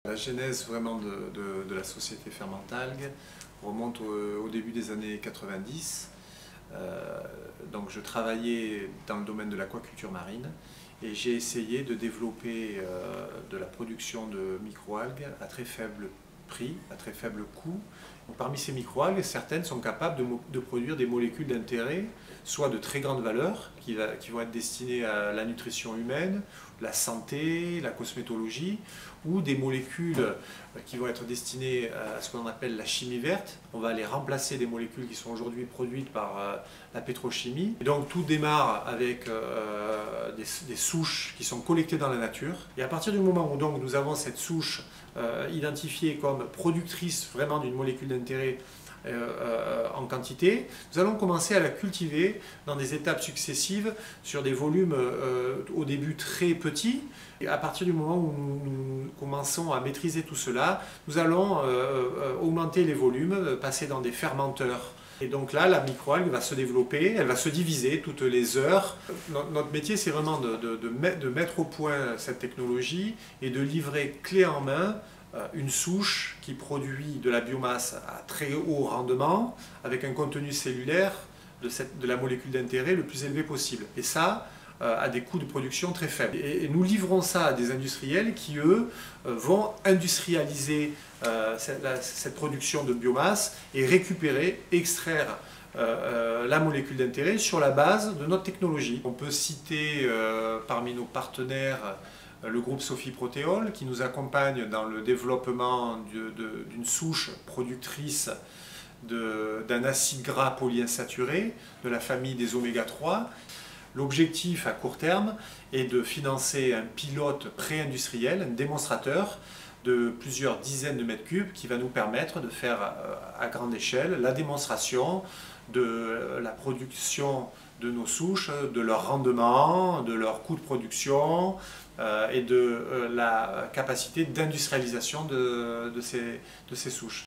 La genèse vraiment de la société Fermentalgue remonte au début des années 90. Donc je travaillais dans le domaine de l'aquaculture marine et j'ai essayé de développer de la production de microalgues à très faible prix, à très faible coût. Donc, parmi ces microalgues, certaines sont capables de produire des molécules d'intérêt, soit de très grande valeur, qui vont être destinées à la nutrition humaine, la santé, la cosmétologie, ou des molécules qui vont être destinées à ce qu'on appelle la chimie verte. On va aller remplacer des molécules qui sont aujourd'hui produites par la pétrochimie. Et donc tout démarre avec des souches qui sont collectées dans la nature. Et à partir du moment où donc, nous avons cette souche identifiée comme productrice vraiment d'une molécule d'intérêt en quantité, nous allons commencer à la cultiver dans des étapes successives sur des volumes au début très petits. Et à partir du moment où nous commençons à maîtriser tout cela, nous allons augmenter les volumes, passer dans des fermenteurs. Et donc là, la microalgue va se développer, elle va se diviser toutes les heures. Notre métier, c'est vraiment de mettre au point cette technologie et de livrer clé en main une souche qui produit de la biomasse à très haut rendement avec un contenu cellulaire de la molécule d'intérêt le plus élevé possible. Et ça, à des coûts de production très faibles. Et nous livrons ça à des industriels qui, eux, vont industrialiser cette production de biomasse et récupérer, extraire la molécule d'intérêt sur la base de notre technologie. On peut citer parmi nos partenaires le groupe Sophie Protéol qui nous accompagne dans le développement d'une souche productrice d'un acide gras polyinsaturé de la famille des oméga 3. L'objectif à court terme est de financer un pilote pré-industriel, un démonstrateur de plusieurs dizaines de mètres cubes qui va nous permettre de faire à grande échelle la démonstration de la production de nos souches, de leur rendement, de leur coût de production et de la capacité d'industrialisation de ces souches.